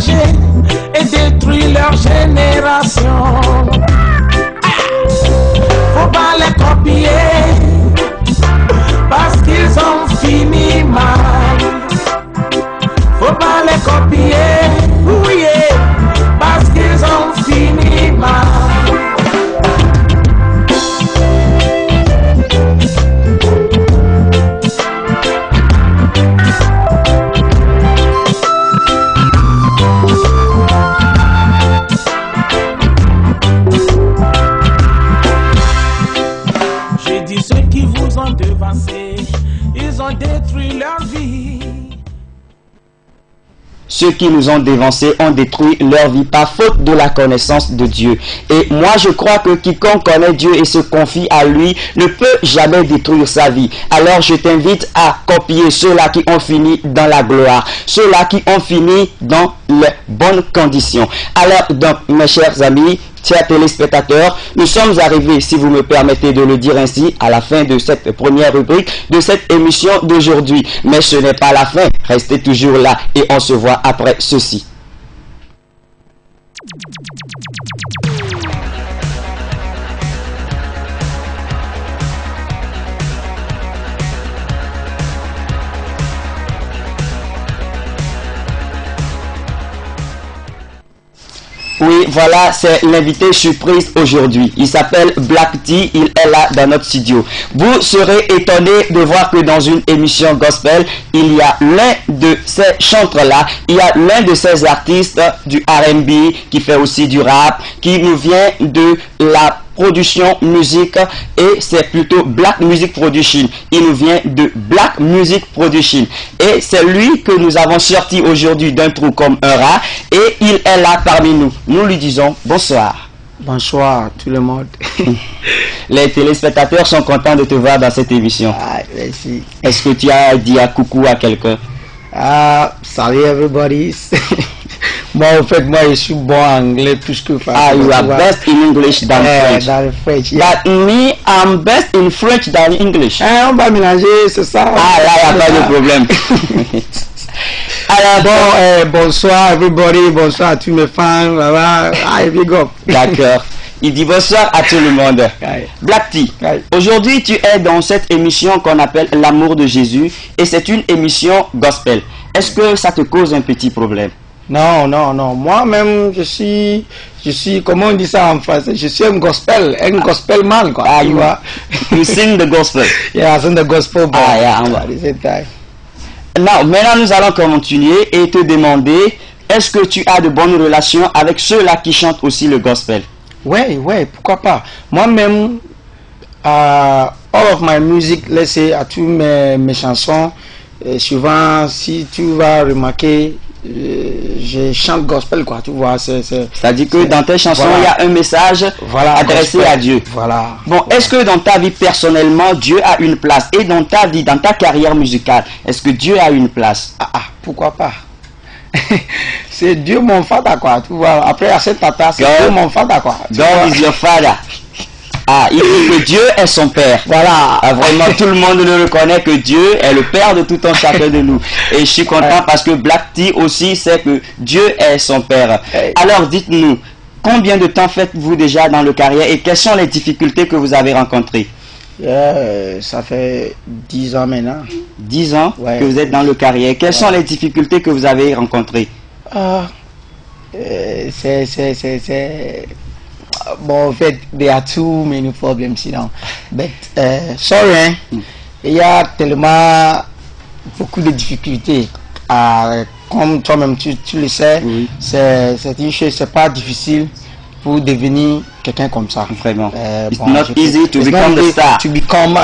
enragés et détruire leur génération. Faut pas les copier parce qu'ils ont fini mal. Faut pas les copier, oui, parce qu'ils ont fini mal. J'ai dit ceux qui vous ont devancé, ils ont détruit leur vie. Ceux qui nous ont dévancés ont détruit leur vie par faute de la connaissance de Dieu. Et moi, je crois que quiconque connaît Dieu et se confie à lui ne peut jamais détruire sa vie. Alors, je t'invite à copier ceux-là qui ont fini dans la gloire, ceux-là qui ont fini dans les bonnes conditions. Alors, donc, mes chers amis, chers téléspectateurs, nous sommes arrivés, si vous me permettez de le dire ainsi, à la fin de cette première rubrique de cette émission d'aujourd'hui. Mais ce n'est pas la fin, restez toujours là et on se voit après ceci. Oui, voilà, c'est l'invité surprise aujourd'hui. Il s'appelle Black T, il est là dans notre studio. Vous serez étonné de voir que dans une émission gospel, il y a l'un de ces chantres-là, il y a l'un de ces artistes du R&B qui fait aussi du rap, qui nous vient de la production musique et c'est plutôt Black Music Production. Il nous vient de Black Music Production et c'est lui que nous avons sorti aujourd'hui d'un trou comme un rat et il est là parmi nous. Nous lui disons bonsoir. Bonsoir tout le monde. Les téléspectateurs sont contents de te voir dans cette émission. Ah, merci. Est-ce que tu as dit à coucou à quelqu'un? Salut everybody. Moi, en fait, moi, je suis bon en anglais plus que français. Ah, you are best in English than French. Dans le French, yeah. But me, I'm best in French than English. On va mélanger, c'est ça. Ah, là, il n'y a pas de problème. Alors, bon, bonsoir everybody, bonsoir à tous mes fans. Voilà. Ah, big up. D'accord. Il dit bonsoir à tout le monde. Ouais. Black T, Ouais. aujourd'hui tu es dans cette émission qu'on appelle L'amour de Jésus et c'est une émission gospel. Est-ce que ça te cause un petit problème? Non, non, non. Moi-même, je suis, comment on dit ça en français? Je suis un gospel man, quoi. Ah, tu vois? You sing the gospel. Yeah, I sing the gospel, but Ah, yeah, at the same time. Non, maintenant nous allons continuer et te demander, est-ce que tu as de bonnes relations avec ceux-là qui chantent aussi le gospel? Ouais, pourquoi pas. Moi-même, all of my music, let's say, à tous mes chansons, souvent, si tu vas remarquer, je chante gospel, quoi, tu vois. C'est-à-dire que dans tes chansons, voilà. il y a un message adressé gospel. à Dieu. Voilà. Bon, est-ce que dans ta vie personnellement, Dieu a une place? Et dans ta vie, dans ta carrière musicale, est-ce que Dieu a une place? Pourquoi pas? C'est Dieu mon father, quoi, tu vois. Après, à cette tata, c'est Dieu mon father, quoi. God is your father. Ah, il dit que Dieu est son père. Voilà. Ah, vraiment, tout le monde le reconnaît que Dieu est le père de tout un chacun de nous. Et je suis content parce que Black T aussi sait que Dieu est son père. Alors, dites-nous, combien de temps faites-vous déjà dans le carrière et quelles sont les difficultés que vous avez rencontrées? Ça fait 10 ans maintenant. 10 ans Ouais. que vous êtes dans le carrière. Quelles sont les difficultés que vous avez rencontrées? Bon, en fait, there are too many problems, you know. But, sorry, hein. Il y a tellement beaucoup de difficultés. Comme toi-même, tu le sais, Oui. c'est une chose, c'est pas difficile pour devenir quelqu'un comme ça. Vraiment. It's Bon, not easy to become the star. To become,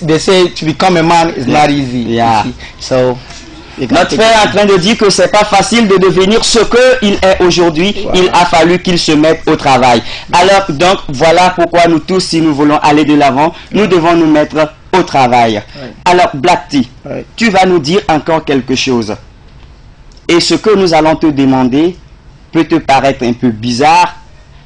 they say, to become a man is not easy. Yeah. You see. So, Notre frère est en train de dire que c'est pas facile de devenir ce qu'il est aujourd'hui. Voilà. Il a fallu qu'il se mette au travail. Alors donc voilà pourquoi nous tous, si nous voulons aller de l'avant, nous devons nous mettre au travail. Ouais. Alors Black T, Ouais. tu vas nous dire encore quelque chose. Et ce que nous allons te demander peut te paraître un peu bizarre,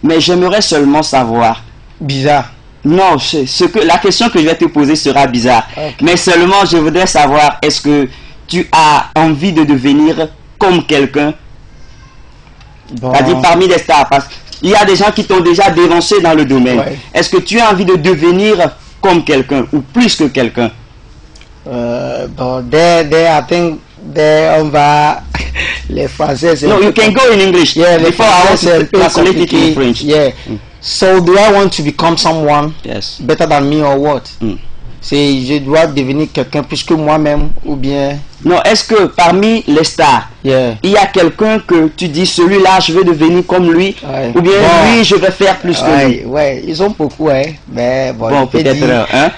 mais j'aimerais seulement savoir. Bizarre. Non, la question que je vais te poser sera bizarre. Okay. Mais seulement je voudrais savoir, est-ce que tu as envie de devenir comme quelqu'un Bon. C'est-à-dire parmi les stars, parce qu'il y a des gens qui t'ont déjà dévancé dans le domaine. Ouais. Est-ce que tu as envie de devenir comme quelqu'un ou plus que quelqu'un? Bon, I think, on va... Les Français, c'est... No, you can go in English. Yeah, Before I want to translate it in French. Yeah. So, do I want to become someone Yes. better than me or what? Mm. C'est je dois devenir quelqu'un plus que moi-même ou bien... Non, est-ce que parmi les stars, Yeah. il y a quelqu'un que tu dis, celui-là, je veux devenir comme lui, Ouais. ou bien Bon. lui, je vais faire plus que lui? Ouais, ils ont beaucoup, hein. Mais bon, Bon, je peux peut-être, dire, hein?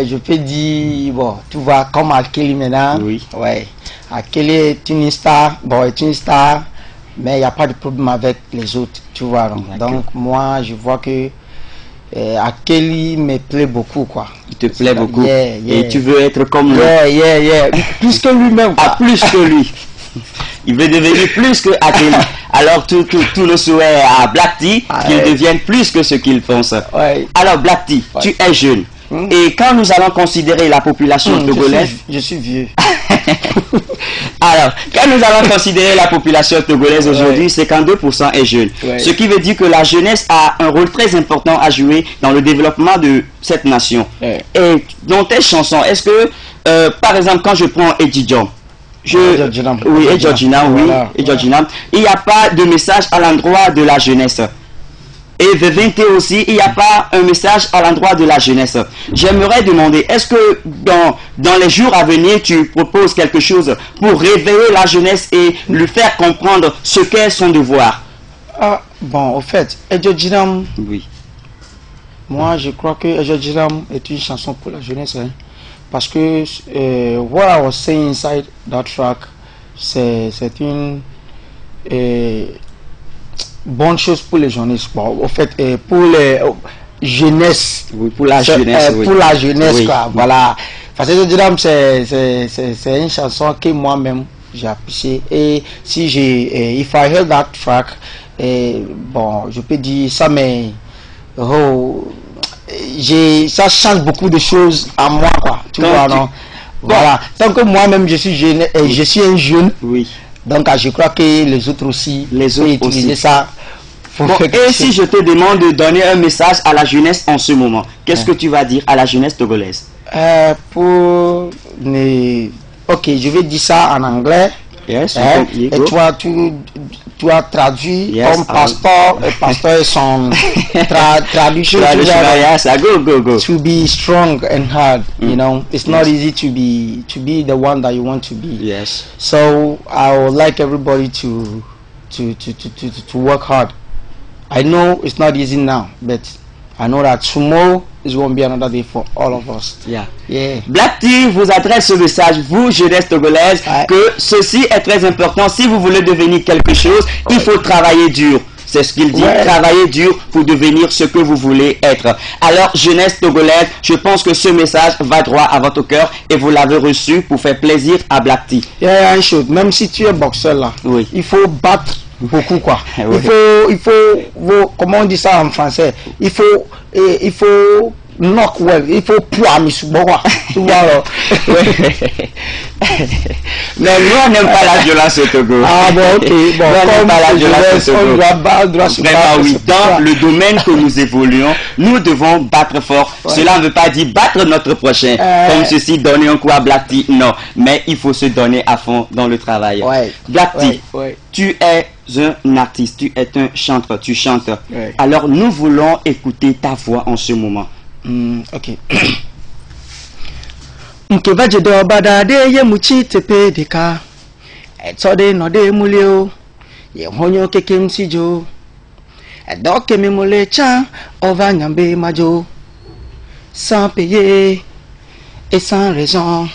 je peux dire, bon, tu vois, comme Akeli maintenant. Oui. Ouais. Akeli est une star, bon, est une star, mais il n'y a pas de problème avec les autres, tu vois. D'accord. Donc, moi, je vois que Akeli me plaît beaucoup, quoi. Il te plaît beaucoup. Yeah, yeah. Et tu veux être comme lui. Yeah. Plus que lui-même, quoi. Ah, plus que lui. Il veut devenir plus que Akeli. Alors, tout le souhait à Black T, Ah, qu'il ouais. devienne plus que ce qu'il pense. Ouais. Alors, Black T, Ouais. tu es jeune. Hmm. Et quand nous allons considérer la population togolaise, Je suis vieux. alors, quand nous allons considérer la population togolaise aujourd'hui, Ouais. 52% est jeune. Ouais. Ce qui veut dire que la jeunesse a un rôle très important à jouer dans le développement de cette nation. Ouais. Et dans tes chansons, est-ce que, par exemple, quand je prends Eddie John, Eddie John. oui, Eddie John, oui, Voilà. Eddie John, il n'y a pas de message à l'endroit de la jeunesse. Et V20 aussi, il n'y a pas un message à l'endroit de la jeunesse. J'aimerais demander, est-ce que dans les jours à venir, tu proposes quelque chose pour réveiller la jeunesse et lui faire comprendre ce qu'est son devoir? Ah, bon, au fait, Ejo Jinam, Oui. moi je crois que Ejo Jinam est une chanson pour la jeunesse. Hein, parce que what I was saying inside that track, c'est une bonne chose pour les jeunesses. Bon, au fait, pour les jeunesse. Oui, pour la jeunesse. Oui. Pour la jeunesse, Oui. quoi. Voilà. Parce que Ejo Jinam, c'est une chanson que moi-même j'ai appréciée. Et si j'ai, if I heard that track, bon, je peux dire, ça mais ça change beaucoup de choses à moi, quoi. Tu Quand vois, tu- non? Voilà. Tant que moi-même je suis jeune, et je suis un jeune, Oui. donc je crois que les autres aussi Les peuvent autres utiliser aussi. ça. Pour Bon, faire quelque et si chose. je te demande de donner un message à la jeunesse en ce moment, qu'est-ce que tu vas dire à la jeunesse togolaise? Pour ne... Ok, je vais dire ça en anglais. Yes, Hein, you et go. toi, tu as traduit Yes, comme pasteur, et pasteur est son traduction. Yes, go. To be strong and hard, you know, it's not easy to be the one that you want to be. Yes. So I would like everybody to work hard. I know it's not easy now, but I know that tomorrow is going to be another day for all of us. Yeah. Yeah. Black T vous adresse ce message, vous, jeunesse togolaise, Ouais. que ceci est très important. Si vous voulez devenir quelque chose, il faut travailler dur. C'est ce qu'il dit, Ouais. travailler dur pour devenir ce que vous voulez être. Alors, jeunesse togolaise, je pense que ce message va droit à votre cœur et vous l'avez reçu pour faire plaisir à Black T. Yeah, une chose, même si tu es boxeur là, Oui. il faut battre beaucoup quoi. Oui. Il faut, comment on dit ça en français? Il faut knock well, il faut poids quoi. Tu vois alors. Mais nous, on n'aime pas la violence au Togo. Ah bon, ok, bon, Nous, on n'aime comme pas la violence au on Togo. doit se Vraiment battre, oui, c'est dans pourquoi. le domaine que nous évoluons, nous devons battre fort. Ouais. Cela ne veut pas dire battre notre prochain, comme ceci, donner un coup à Black T. Non, mais il faut se donner à fond dans le travail. Ouais. Black T, Ouais, ouais. tu es un artiste, tu es un chanteur, tu chantes. Ouais. Alors nous voulons écouter ta voix en ce moment. Ok. Nke baje do bada de ye muchi tepe deka. Etode no de mulio. Ye honyo keke msijo. Edo kemi mule cha ova nyambe majo. Sans payer et sans raison.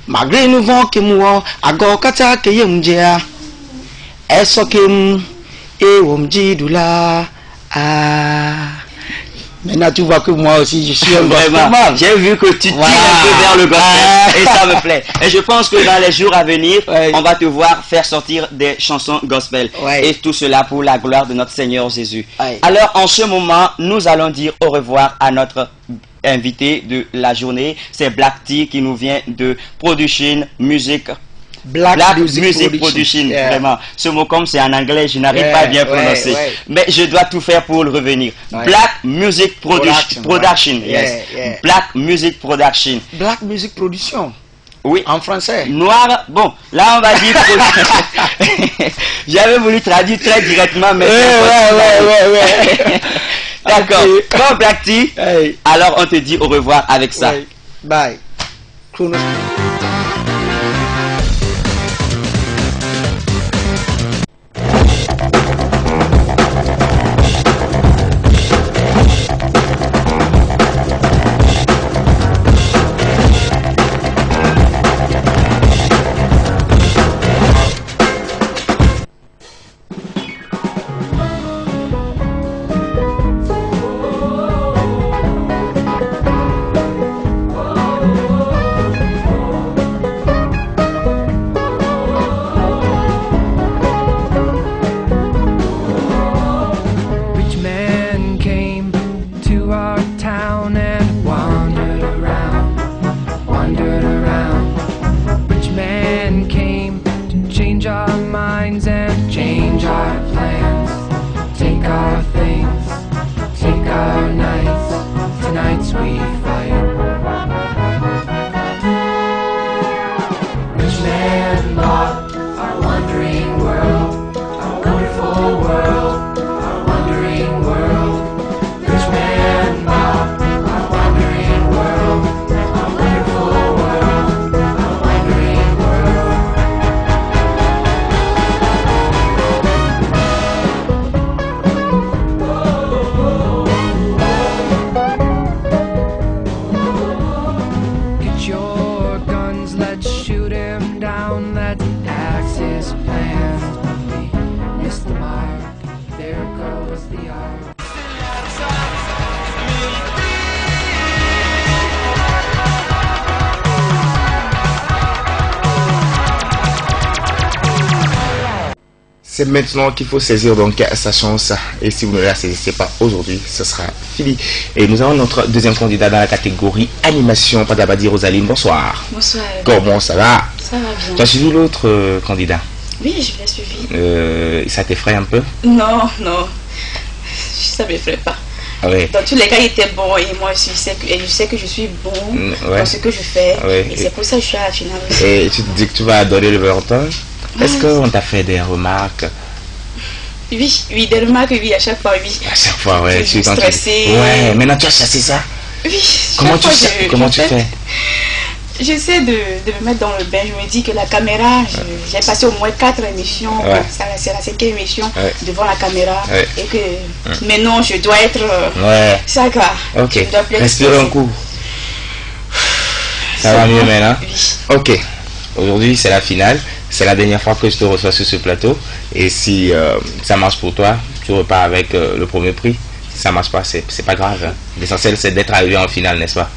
Malgré nous vent que moi ago kata ke ye mjea. Eso kem e womji dula. Ah. Maintenant, tu vois que moi aussi, je suis un Vraiment, gospelman. j'ai vu que tu tires Voilà. un peu vers le gospel Ah. et ça me plaît. Et je pense que dans les jours à venir, Ouais. on va te voir faire sortir des chansons gospel. Ouais. Et tout cela pour la gloire de notre Seigneur Jésus. Ouais. Alors en ce moment, nous allons dire au revoir à notre invité de la journée. C'est Black T qui nous vient de Production Music Black Music Production. Yeah. Vraiment. Ce mot comme c'est en anglais, je n'arrive pas à bien prononcer. Mais je dois tout faire pour le revenir. Black Music Production. Yes. Black Music Production. Black Music Production. Oui. En français. Noir. Bon, là on va dire. J'avais voulu traduire très directement, mais. Ouais. D'accord. Bon, Black T. Hey. Alors on te dit au revoir avec ça. Bye. Chronos. C'est maintenant qu'il faut saisir donc sa chance, et si vous ne la saisissez pas aujourd'hui, ce sera fini. Et nous avons notre deuxième candidat dans la catégorie animation, Padabadi Rosaline. Bonsoir. Bonsoir. Comment ça va? Ça va bien. Tu as suivi l'autre candidat? Oui, je l'ai suivi. Ça t'effraie un peu? Non, ça ne m'effraie pas. Ouais. Dans tous les cas, il était bon et moi je sais que je suis bon dans ce que je fais. Et c'est pour ça que je suis à la finale. Et tu te dis que tu vas adorer le Verton? Est-ce qu'on t'a fait des remarques? Oui, des remarques, oui, à chaque fois, oui. À chaque fois, ouais. Je suis stressée. Ouais, maintenant tu as chassé ça? Oui. Comment tu fais? J'essaie de me mettre dans le bain. Je me dis que la caméra, j'ai passé au moins 4 émissions. Ouais. C'est la 5e émission devant la caméra. Ouais. Et que maintenant, je dois être. Ouais. Ça va. Ok. Respire un coup. Ça va mieux maintenant? Oui. Ok. Aujourd'hui, c'est la finale. C'est la dernière fois que je te reçois sur ce plateau. Et si ça marche pour toi, tu repars avec le premier prix. Si ça marche pas, c'est pas grave. Hein. L'essentiel, c'est d'être arrivé en finale, n'est-ce pas?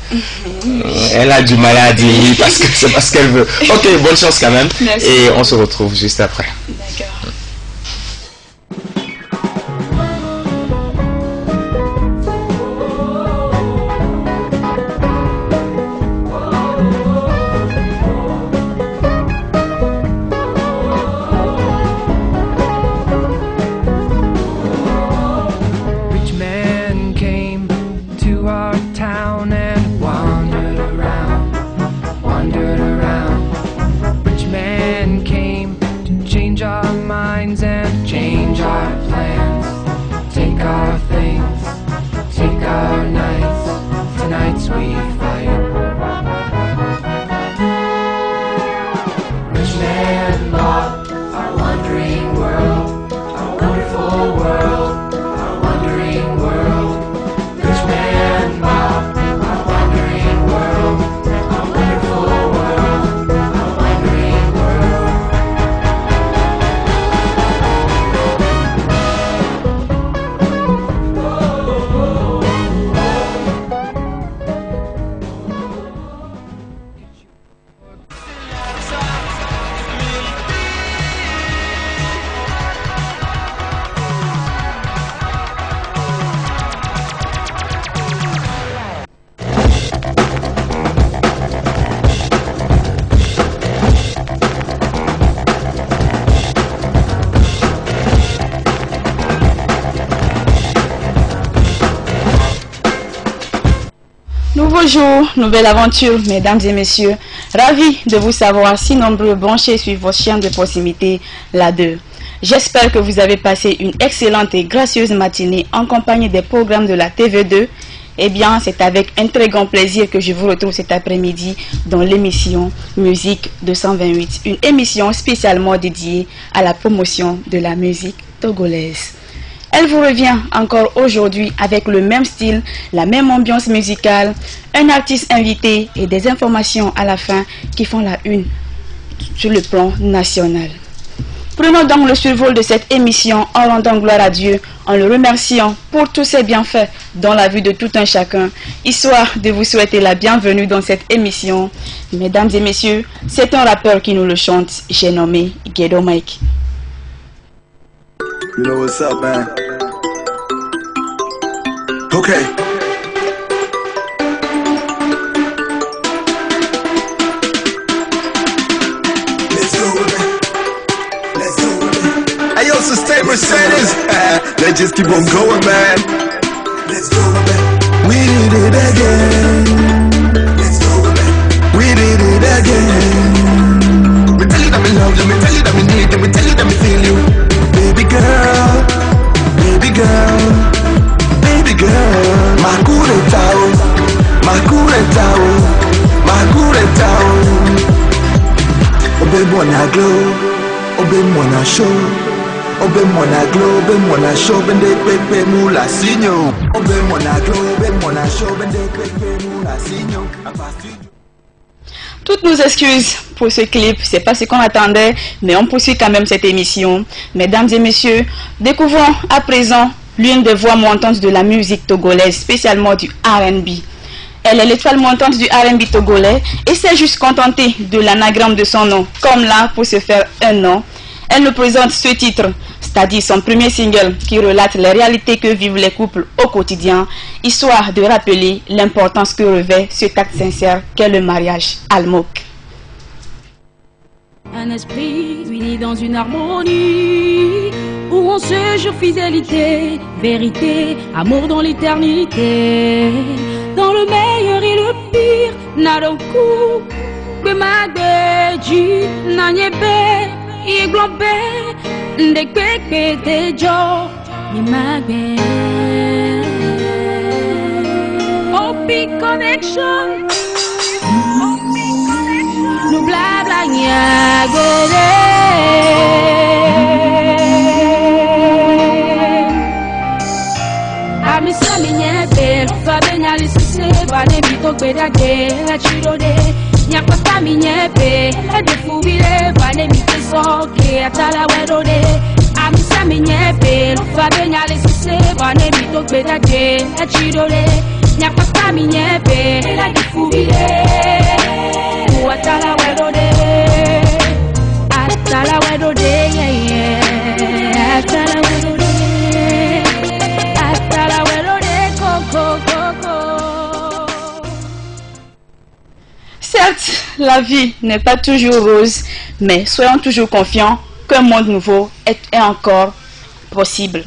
Elle a du mal à dire oui parce que c'est parce qu'elle veut. Ok, bonne chance quand même. Merci. Et on se retrouve juste après. D'accord. Nouveau jour, nouvelle aventure, mesdames et messieurs. Ravi de vous savoir si nombreux branchés suivent vos chaînes de proximité, la 2. J'espère que vous avez passé une excellente et gracieuse matinée en compagnie des programmes de la TV2. Eh bien, c'est avec un très grand plaisir que je vous retrouve cet après-midi dans l'émission Musique 228, une émission spécialement dédiée à la promotion de la musique togolaise. Elle vous revient encore aujourd'hui avec le même style, la même ambiance musicale, un artiste invité et des informations à la fin qui font la une sur le plan national. Prenons donc le survol de cette émission en rendant gloire à Dieu, en le remerciant pour tous ses bienfaits dans la vie de tout un chacun, histoire de vous souhaiter la bienvenue dans cette émission. Mesdames et messieurs, c'est un rappeur qui nous le chante, j'ai nommé Ghetto Mike. You know what's up, man? Okay. Let's go with it. Let's go with it. Hey, yo, sustain percentage. Let's just keep on going, man. Let's go with it. We did it again. Let's go with it. We did it again. We tell you that we love you, we tell you that we need you, we tell you that we feel you. Baby girl, baby girl, baby girl. Makuretao, makuretao, makuretao. Obe mwana glow, obe mwana show, obe mwana glow, obe mwana show, bende pepe mula sinyo. Obe mwana glow, obe mwana show, bende pepe mula sinyo. Toutes nos excuses pour ce clip, c'est pas ce qu'on attendait, mais on poursuit quand même cette émission. Mesdames et messieurs, découvrons à présent l'une des voix montantes de la musique togolaise, spécialement du R&B. Elle est l'étoile montante du R&B togolais et s'est juste contentée de l'anagramme de son nom, comme là pour se faire un nom. Elle nous présente ce titre, c'est-à-dire son premier single qui relate les réalités que vivent les couples au quotidien, histoire de rappeler l'importance que revêt cet acte sincère qu'est le mariage Almok. Un esprit uni dans une harmonie où on se jure fidélité, vérité, amour dans l'éternité. Dans le meilleur et le pire, Nadoku, Bemagbeji, Nanyebe, Iglobe, Ndekbekbe Dejo, Nimagbe. Opi Connection, nous blabla nyagere. Amisa minyebe, fabe nyali sise, bane bito bedade, la chirode. Nyakota minyebe, edefubile, bane bito soke, atala wedode. Amisa minyebe, fabe nyali sise, bane bito bedade, la chirode. Nyakota minyebe, edefubile, atala wedode. Atala wedode, yeah, yeah. Atala wedode. Certes, la vie n'est pas toujours rose, mais soyons toujours confiants qu'un monde nouveau est encore possible.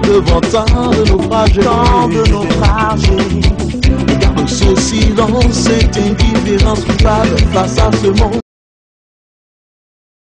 Devant tant de naufragés, garde ce silence, cette indifférence coupable face à ce monde